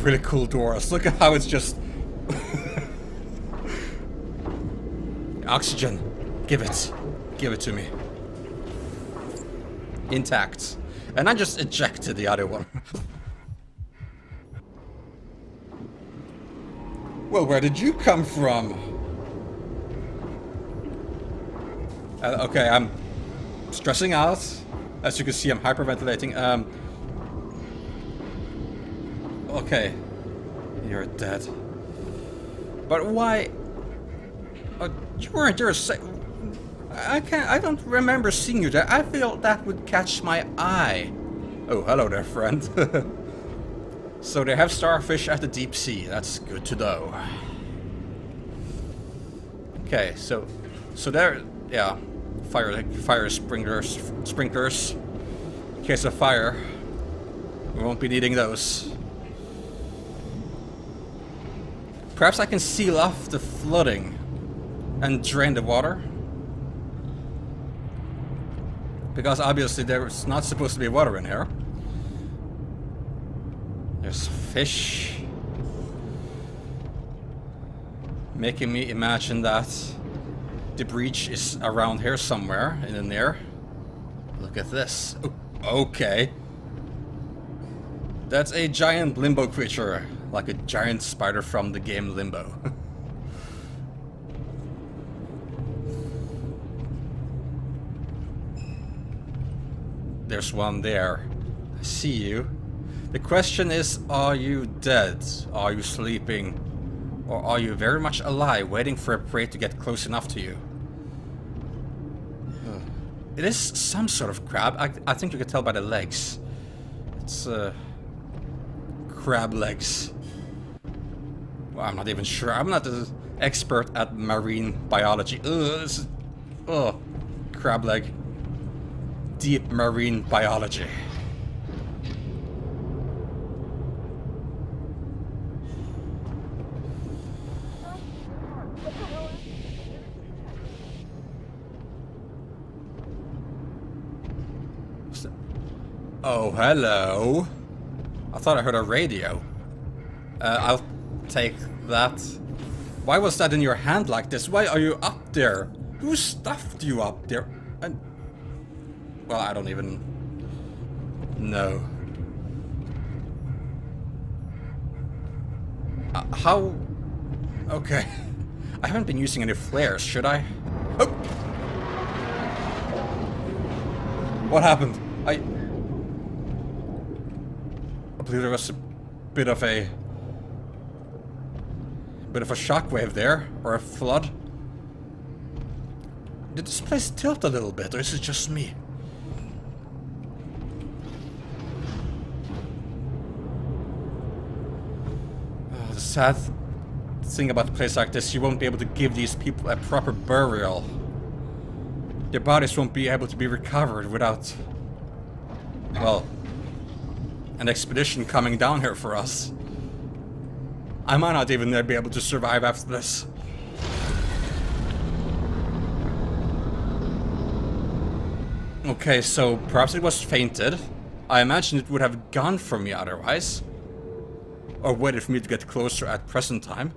really cool doors. Look at how it's just... Oxygen. Give it. Give it to me. Intact. And I just ejected the other one. Well, where did you come from? Okay, I'm stressing out. As you can see, I'm hyperventilating. Okay. You're dead. But why... you weren't there I don't remember seeing you there. I feel that would catch my eye. Oh, hello there, friend. So they have starfish at the deep sea. That's good to know. Okay, so there, yeah, fire sprinklers. In case of fire, we won't be needing those. Perhaps I can seal off the flooding and drain the water. Because obviously there's not supposed to be water in here. There's fish. Making me imagine that the breach is around here somewhere in the near. Look at this. Oh, okay. That's a giant limbo creature. Like a giant spider from the game Limbo. There's one there. I see you. The question is, are you dead? Are you sleeping? Or are you very much alive, waiting for a prey to get close enough to you? It is some sort of crab. I think you can tell by the legs. It's crab legs. Well, I'm not even sure. I'm not an expert at marine biology. Crab leg. Deep marine biology. Oh, hello. I thought I heard a radio. I'll take that. Why was that in your hand like this? Why are you up there? Who stuffed you up there? And well, I don't even know. How? Okay. I haven't been using any flares, should I? Oh! What happened? I believe there was a bit of a shockwave there, or a flood. Did this place tilt a little bit, or is it just me? The sad thing about a place like this, you won't be able to give these people a proper burial. Their bodies won't be able to be recovered without, well, an expedition coming down here for us. I might not even be able to survive after this. Okay, so perhaps it was fainted. I imagine it would have gone for me otherwise. Or waited for me to get closer at present time.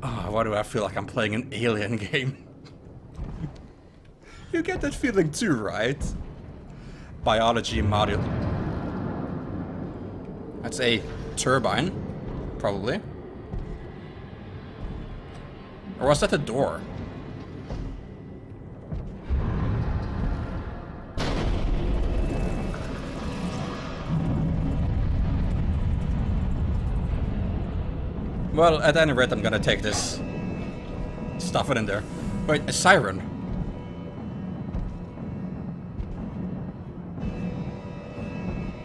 Oh, why do I feel like I'm playing an alien game? You get that feeling too, right? Biology module. That's a turbine, probably. Or was that a door? Well, at any rate, I'm gonna take this. Stuff it in there. Wait, a siren.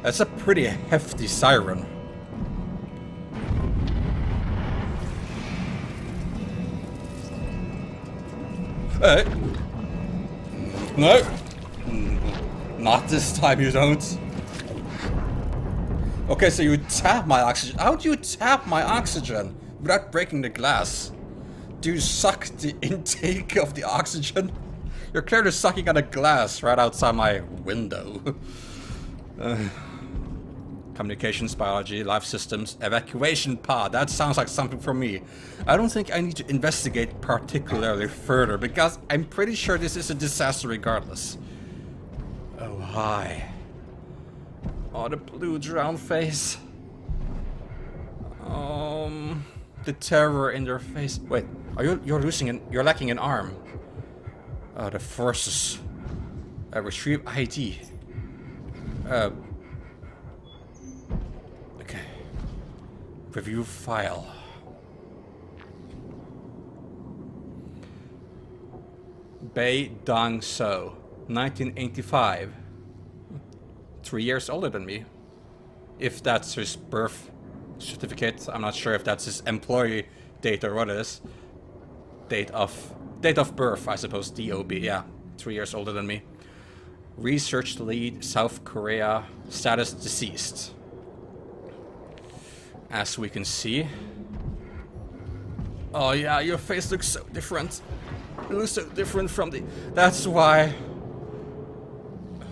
That's a pretty hefty siren. Hey. No. Not this time you don't. Okay, so you tap my oxygen. How do you tap my oxygen without breaking the glass? Do you suck the intake of the oxygen? You're clearly sucking on a glass right outside my window. Communications, biology, life systems, evacuation pod. That sounds like something for me. I don't think I need to investigate particularly further because I'm pretty sure this is a disaster regardless. Oh, hi. Oh, the blue drowned face. The terror in their face. Wait, you're lacking an arm. Oh, the forces. Retrieve ID. Okay. Review file. Bei Dong So, 1985. 3 years older than me. If that's his birth certificate, I'm not sure if that's his employee date or what it is. Date of birth, I suppose. DOB. Yeah, 3 years older than me. Research lead, South Korea. Status deceased. As we can see. Oh yeah, your face looks so different. It looks so different from the... That's why...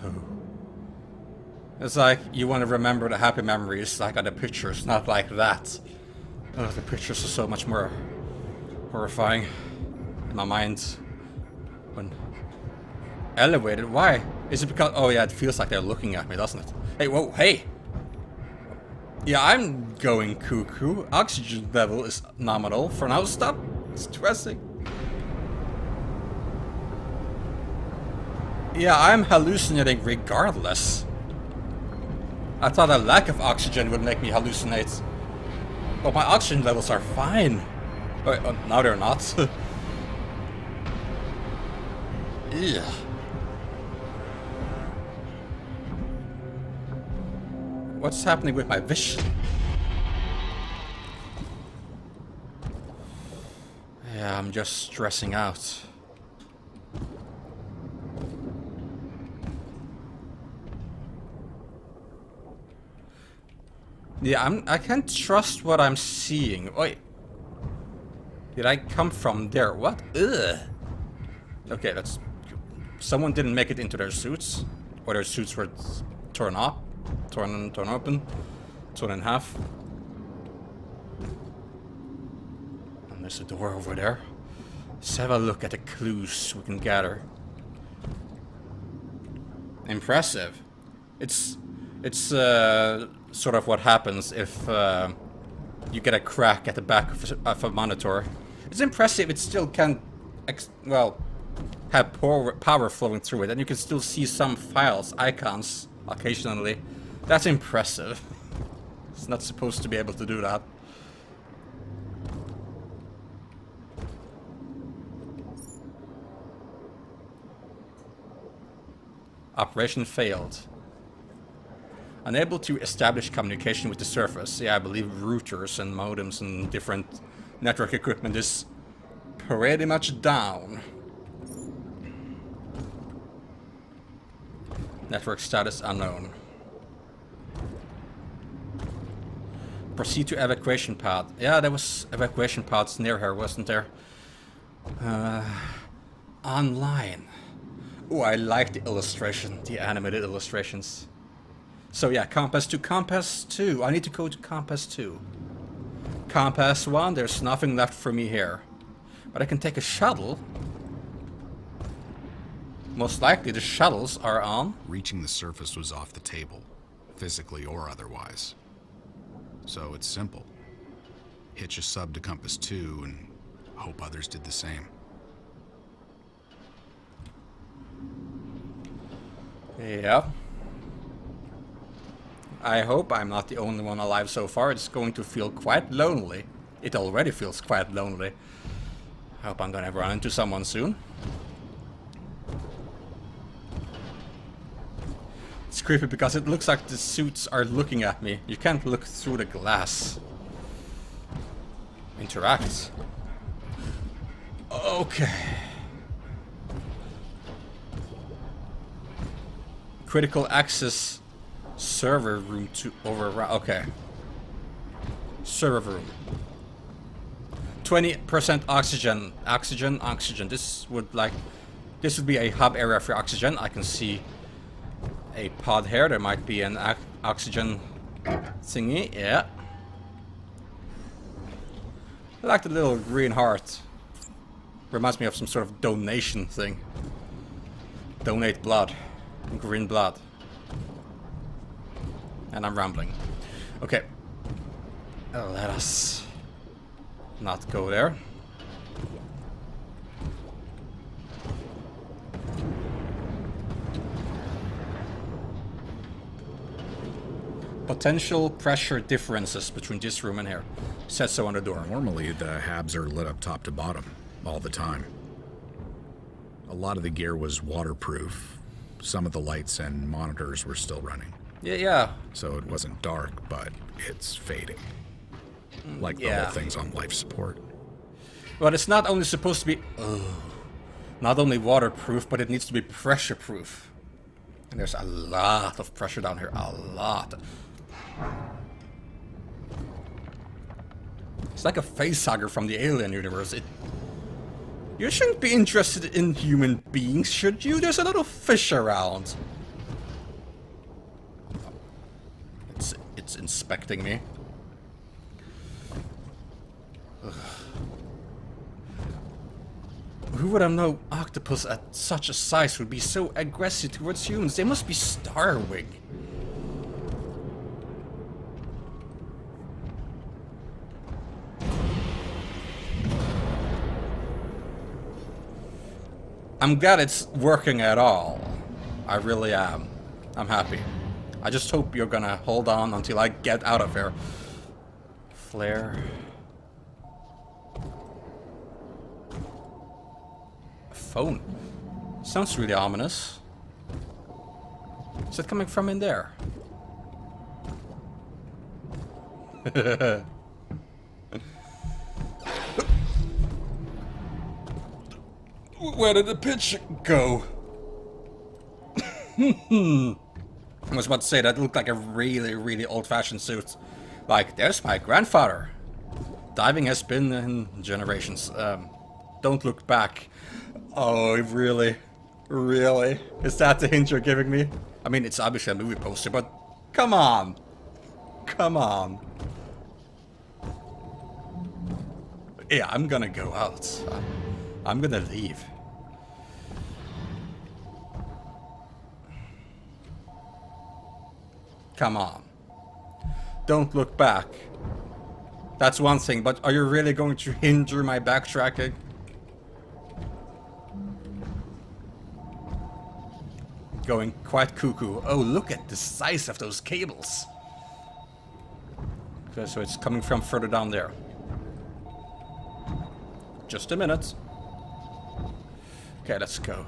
Oh. It's like you want to remember the happy memories like on the pictures, not like that. Oh, the pictures are so much more horrifying in my mind. When... Elevated? Why? Is it because... Oh yeah, it feels like they're looking at me, doesn't it? Hey, whoa, hey! Yeah, I'm going cuckoo. Oxygen level is nominal. For now, stop stressing. Yeah, I'm hallucinating regardless. I thought a lack of oxygen would make me hallucinate. But my oxygen levels are fine. Wait, now they're not. Yeah. What's happening with my vision? Yeah, I'm just stressing out. Yeah, I can't trust what I'm seeing. Wait. Did I come from there? What? Ugh. Okay, that's... Someone didn't make it into their suits. Or their suits were torn up. Torn open. Torn in half. And there's a door over there. Let's have a look at the clues we can gather. Impressive. It's sort of what happens if you get a crack at the back of a monitor. It's impressive it still can, have power flowing through it, and you can still see some files, icons, occasionally. That's impressive. It's not supposed to be able to do that. Operation failed. Unable to establish communication with the surface. Yeah, I believe routers and modems and different network equipment is pretty much down. Network status unknown. Proceed to evacuation pod. Yeah, there was evacuation pods near here, wasn't there? Online. Oh, I like the illustration, the animated illustrations. So yeah, Compass 2, Compass 2. I need to go to Compass 2. Compass 1, there's nothing left for me here. But I can take a shuttle. Most likely the shuttles are on. Reaching the surface was off the table, physically or otherwise. So it's simple. Hitch a sub to Compass 2 and hope others did the same. Yeah. I hope I'm not the only one alive so far. It's going to feel quite lonely. It already feels quite lonely. I hope I'm gonna run into someone soon. It's creepy because it looks like the suits are looking at me. You can't look through the glass. Interact. Okay. Critical access server room to override. Okay. Server room. 20% oxygen. Oxygen. This would be a hub area for oxygen. I can see a pod here. There might be an oxygen Thingy, yeah. I like the little green heart. Reminds me of some sort of donation thing. Donate blood. Green blood. And I'm rambling. Okay. Let us not go there. Potential pressure differences between this room and here. Says so on the door. Normally, the habs are lit up top to bottom, all the time. A lot of the gear was waterproof. Some of the lights and monitors were still running. Yeah. So it wasn't dark, but it's fading. Like the whole thing's on life support. But it's not only supposed to be... not only waterproof, but it needs to be pressure proof. And there's a lot of pressure down here. A lot. It's like a facehugger from the Alien universe. You shouldn't be interested in human beings, should you? There's a little fish around. It's inspecting me. Ugh. Who would have known octopus at such a size would be so aggressive towards humans? They must be starving. I'm glad it's working at all. I really am. I'm happy. I just hope you're gonna hold on until I get out of here. Flare. Phone. Sounds really ominous. Is it coming from in there? Where did the pitch go? I was about to say that looked like a really, really old-fashioned suit. Like, there's my grandfather. Diving has been in generations. Don't look back. Oh, really? Really? Is that the hint you're giving me? I mean, it's obviously a movie poster, but come on. Come on. Yeah, I'm gonna go out. I'm gonna leave. Come on. Don't look back. That's one thing, but are you really going to hinder my backtracking? Going quite cuckoo. Oh, look at the size of those cables. Okay, so it's coming from further down there. Just a minute. Okay, let's go.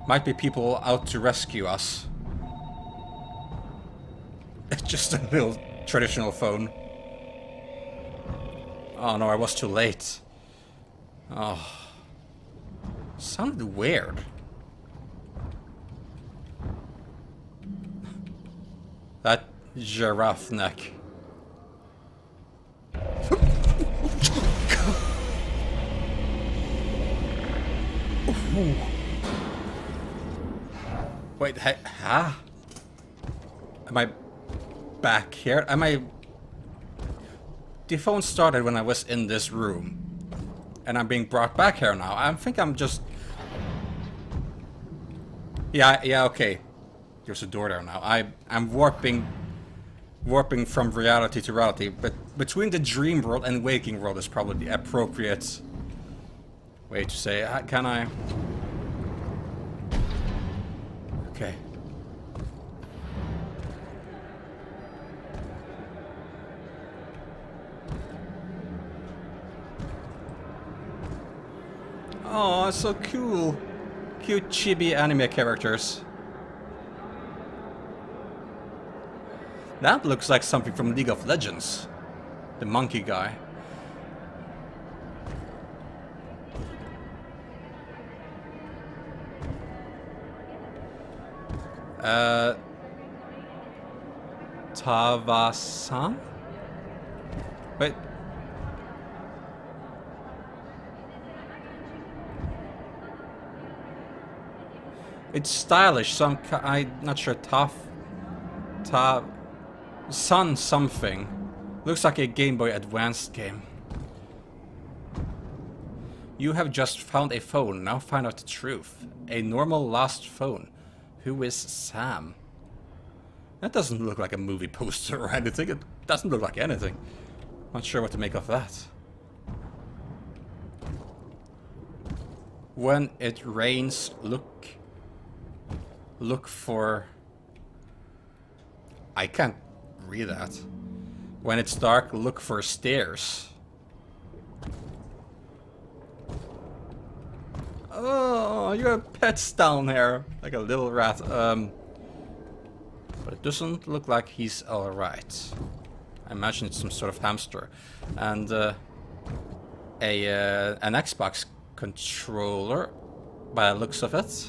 Might be people out to rescue us. It's just a little traditional phone. Oh no, I was too late. Oh. Sounded weird. That giraffe neck. Wait, huh? Am I back here? Am I... The phone started when I was in this room. And I'm being brought back here now. I think I'm just... Yeah, okay. There's a door there now. I'm warping from reality to reality, but between the dream world and waking world is probably the appropriate way to say. Can I? Okay. Oh, so cool. Cute chibi anime characters. That looks like something from League of Legends. The monkey guy. Tavasan? Wait. It's stylish, so I'm not sure. Sun something. Looks like a Game Boy Advanced game. You have just found a phone. Now find out the truth. A normal lost phone. Who is Sam? That doesn't look like a movie poster or anything. It doesn't look like anything. Not sure what to make of that. When it rains, look for... I can't read that. When it's dark, look for stairs. Oh, you have pets down here. Like a little rat. But it doesn't look like he's alright. I imagine it's some sort of hamster. And an Xbox controller, by the looks of it.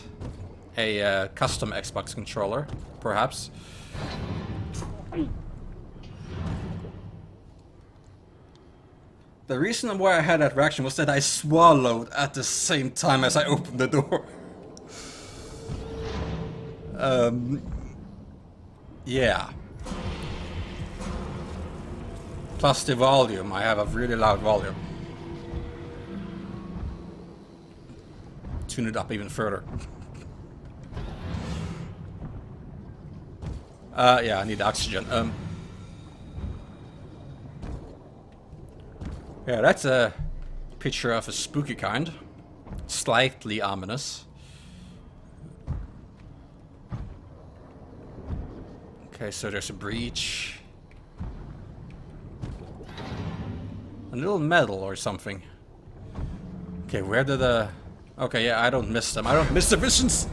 A custom Xbox controller, perhaps. The reason why I had that reaction was that I swallowed at the same time as I opened the door. Yeah. Plus the volume. I have a really loud volume. Tune it up even further. Yeah, I need oxygen. Yeah, that's a picture of a spooky kind. Slightly ominous. Okay, so there's a breach. A little medal or something. Okay, where did the... Okay, yeah, I don't miss them. I don't miss the visions!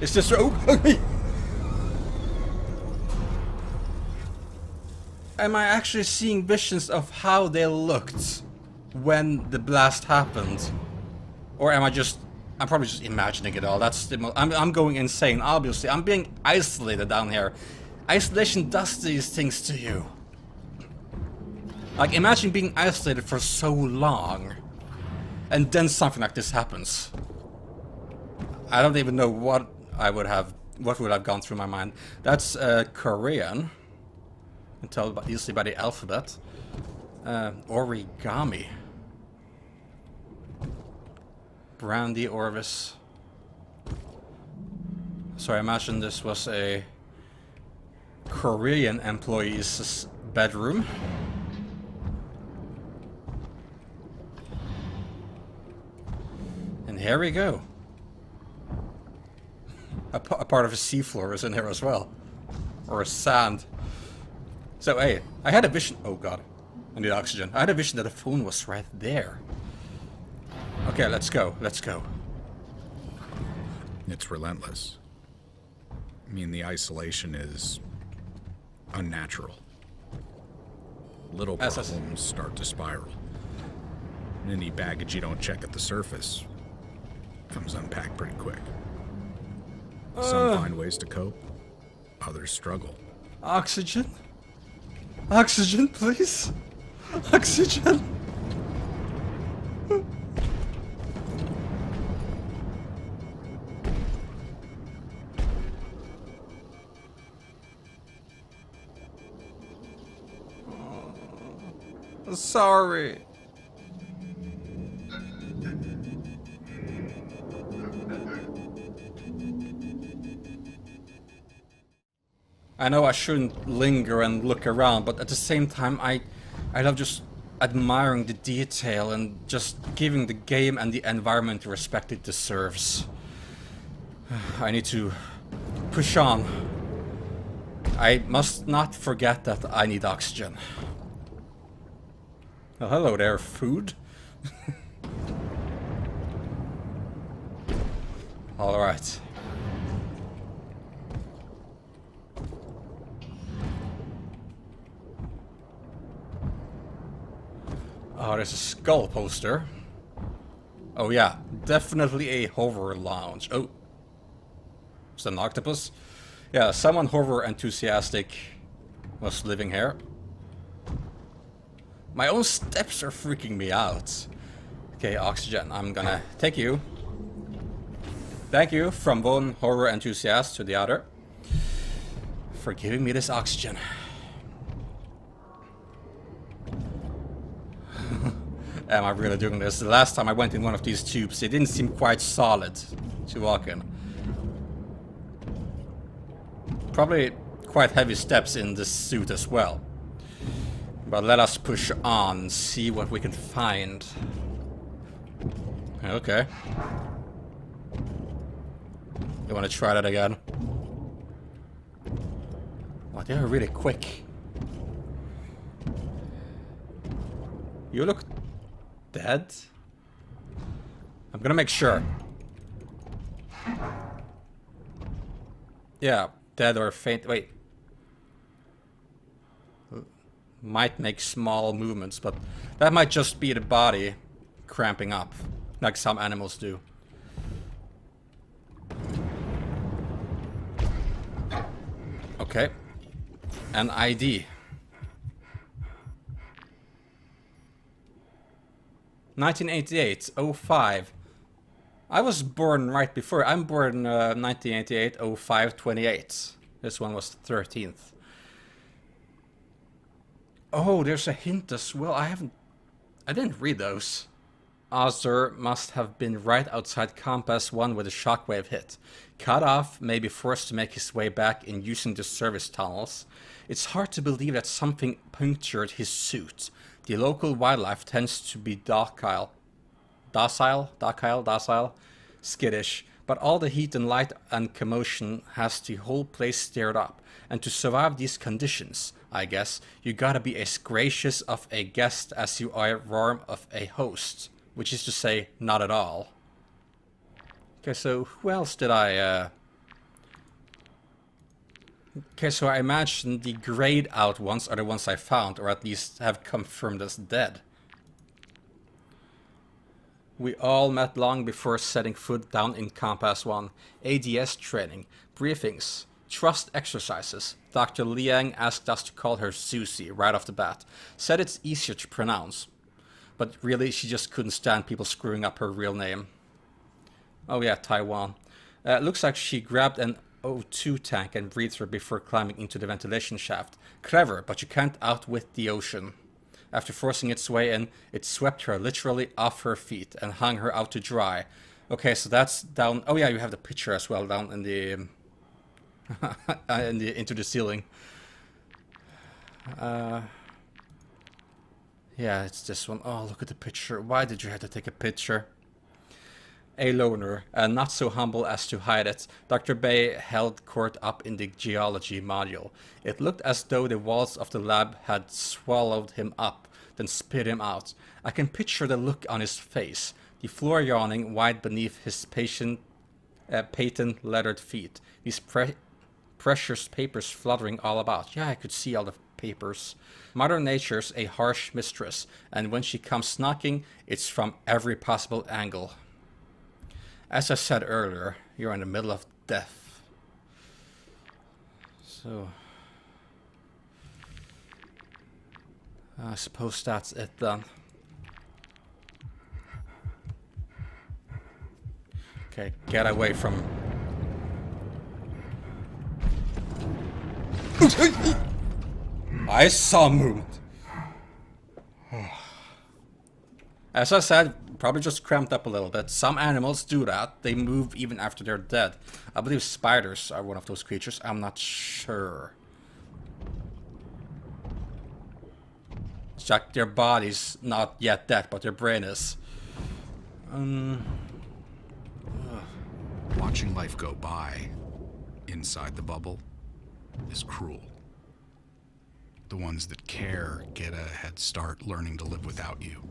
Is this... Oh, okay! Am I actually seeing visions of how they looked when the blast happened? Or am I just... I'm probably just imagining it all. That's the I'm going insane, obviously. I'm being isolated down here. Isolation does these things to you. Like, imagine being isolated for so long. And then something like this happens. I don't even know what I would have... What would have gone through my mind. That's Korean. You can tell easily by the alphabet. Origami. Brandy Orvis. So I imagine this was a Korean employee's bedroom. And here we go. A part of a seafloor is in here as well. Or a sand. So, hey, I had a vision... Oh, God. I need oxygen. I had a vision that the phone was right there. Okay, let's go. Let's go. It's relentless. I mean, the isolation is unnatural. Little problems start to spiral. And any baggage you don't check at the surface comes unpacked pretty quick. Some find ways to cope. Others struggle. Oxygen? Oxygen, please? Oxygen? Sorry. I know I shouldn't linger and look around, but at the same time I love just admiring the detail and just giving the game and the environment the respect it deserves. I need to push on. I must not forget that I need oxygen. Oh, hello there, food. Alright. Oh, there's a skull poster. Oh yeah, definitely a horror lounge. Oh. Is that an octopus? Yeah, someone horror enthusiastic was living here. My own steps are freaking me out. Okay, oxygen. I'm gonna take you. Thank you from one horror enthusiast to the other for giving me this oxygen. Am I really doing this? The last time I went in one of these tubes, it didn't seem quite solid to walk in. Probably quite heavy steps in this suit as well. But let us push on and see what we can find. Okay. You want to try that again? Oh, they're really quick. You look dead? I'm gonna make sure. Yeah, dead or faint. Wait. Might make small movements, but that might just be the body cramping up, like some animals do. Okay. An ID. 1988, 05. I was born right before. I'm born 1988, 05, 28. This one was the 13th. Oh, there's a hint as well. I didn't read those. Azur must have been right outside Compass 1 with a shockwave hit. Cut off, maybe forced to make his way back in using the service tunnels. It's hard to believe that something punctured his suit. The local wildlife tends to be docile, skittish, but all the heat and light and commotion has the whole place stirred up. And to survive these conditions, I guess, you gotta be as gracious of a guest as you are warm of a host. Which is to say, not at all. Okay, so who else did I... Okay, so I imagine the grayed out ones are the ones I found, or at least have confirmed as dead. We all met long before setting foot down in Compass 1. ADS training, briefings, trust exercises. Dr. Liang asked us to call her Susie right off the bat. Said it's easier to pronounce. But really, she just couldn't stand people screwing up her real name. Oh yeah, Taiwan. Looks like she grabbed an O2 tank and breathed her before climbing into the ventilation shaft. Clever, but you can't outwit the ocean. After forcing its way in, it swept her literally off her feet and hung her out to dry. Okay, so that's down... Oh yeah, you have the picture as well down in the... into the ceiling. Yeah, it's this one. Oh, look at the picture. Why did you have to take a picture? A loner, not so humble as to hide it. Dr. Bay held court up in the geology module. It looked as though the walls of the lab had swallowed him up, then spit him out. I can picture the look on his face, the floor yawning wide beneath his patent leathered feet, these precious papers fluttering all about. Yeah, I could see all the papers. Mother Nature's a harsh mistress, and when she comes knocking, it's from every possible angle. As I said earlier, you're in the middle of death. So... I suppose that's it then. Okay, get away from... I saw movement. As I said, probably just cramped up a little bit. Some animals do that. They move even after they're dead. I believe spiders are one of those creatures. I'm not sure. It's like their body's not yet dead, but their brain is. Watching life go by inside the bubble is cruel. The ones that care get a head start learning to live without you.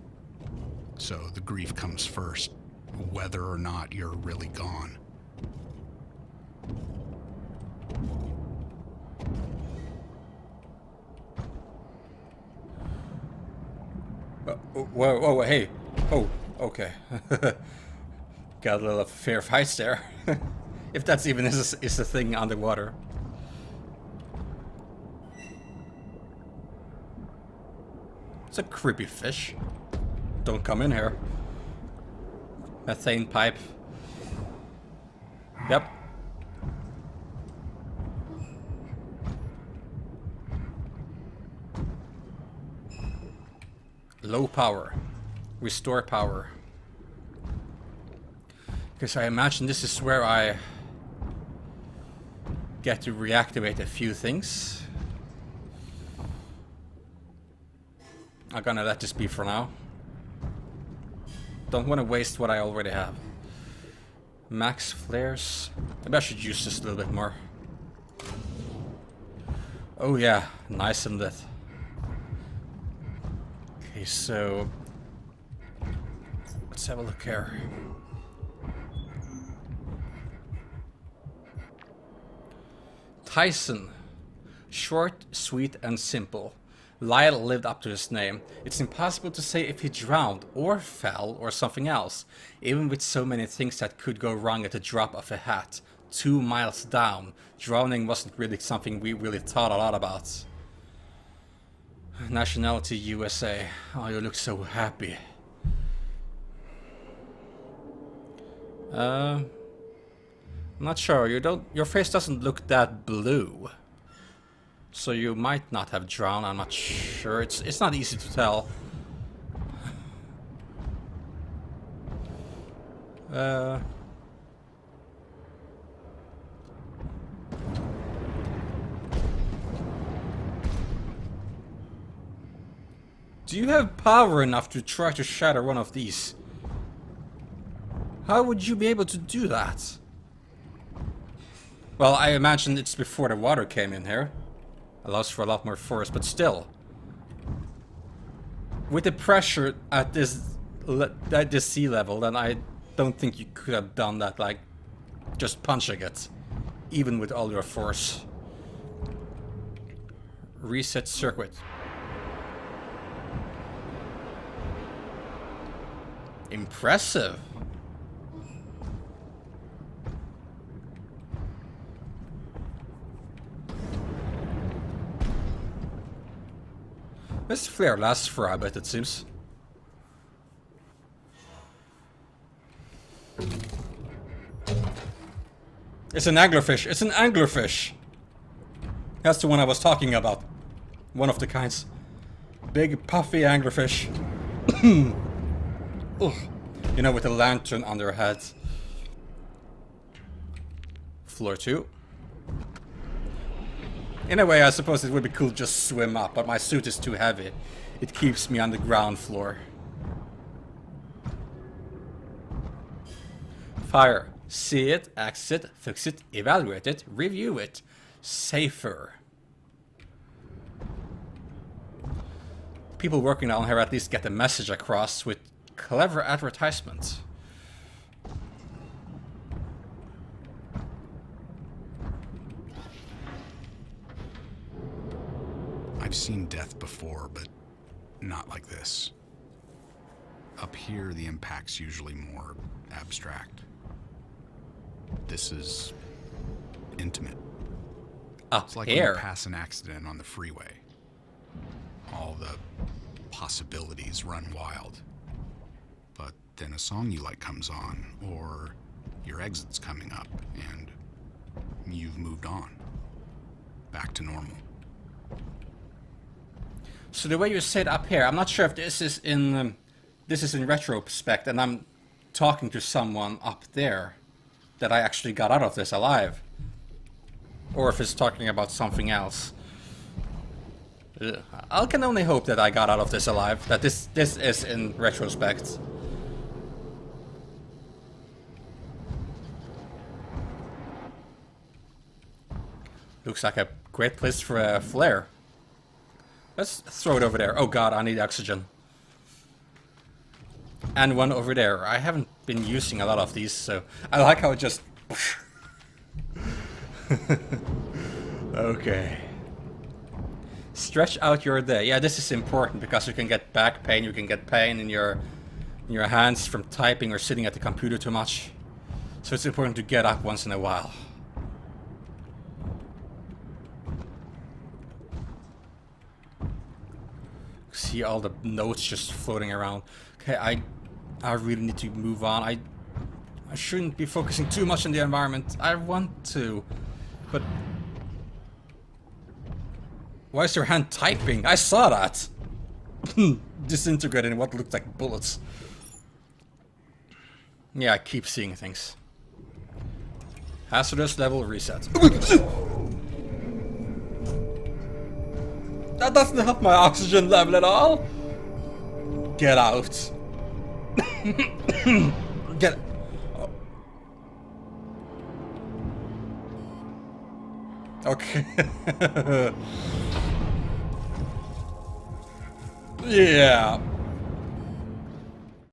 So the grief comes first, whether or not you're really gone. Whoa, hey. Oh, okay. Got a little fair fights there. If that's even is a thing underwater. It's a creepy fish. Don't come in here. Methane pipe. Yep. Low power. Restore power. Because I imagine this is where I get to reactivate a few things. I'm gonna let this be for now. Don't want to waste what I already have. Max flares. Maybe I should use this a little bit more. Oh yeah, nice and lit. Okay, so let's have a look here. Tyson. Short, sweet, and simple. Lyle lived up to his name. It's impossible to say if he drowned, or fell, or something else. Even with so many things that could go wrong at the drop of a hat. 2 miles down. Drowning wasn't really something we really thought a lot about. Nationality USA. Oh, you look so happy. I'm not sure. Your face doesn't look that blue. So you might not have drowned, I'm not sure. It's not easy to tell. Do you have power enough to try to shatter one of these? How would you be able to do that? Well, I imagine it's before the water came in here. Allows for a lot more force, but still. With the pressure at this sea level, then I don't think you could have done that, like, just punching it. Even with all your force. Reset circuit. Impressive. This flare lasts for a bit, it seems. It's an anglerfish. It's an anglerfish. That's the one I was talking about. One of the kinds. Big, puffy anglerfish. Ugh. You know, with a lantern on their heads. Floor 2. In a way, I suppose it would be cool to just swim up, but my suit is too heavy. It keeps me on the ground floor. Fire. See it, access it, fix it, evaluate it, review it. Safer. People working down here at least get the message across with clever advertisements. I've seen death before, but not like this. Up here, the impact's usually more abstract. This is intimate. It's like when you pass an accident on the freeway. All the possibilities run wild. But then a song you like comes on, or your exit's coming up, and you've moved on. Back to normal. So the way you said up here, I'm not sure if this is in retrospect, and I'm talking to someone up there that I actually got out of this alive, or if it's talking about something else. I can only hope that I got out of this alive. That this is in retrospect. Looks like a great place for a flare. Let's throw it over there. Oh god, I need oxygen. And one over there. I haven't been using a lot of these, so I like how it just... Okay. Stretch out your day. Yeah, this is important because you can get back pain, you can get pain in your hands from typing or sitting at the computer too much. So it's important to get up once in a while. See all the notes just floating around. Okay, I really need to move on. I shouldn't be focusing too much on the environment. I want to, but... Why is your hand typing? I saw that! Disintegrating what looked like bullets. Yeah, I keep seeing things. Hazardous level reset. That doesn't help my oxygen level at all! Get out. Get... Oh. Okay. Yeah.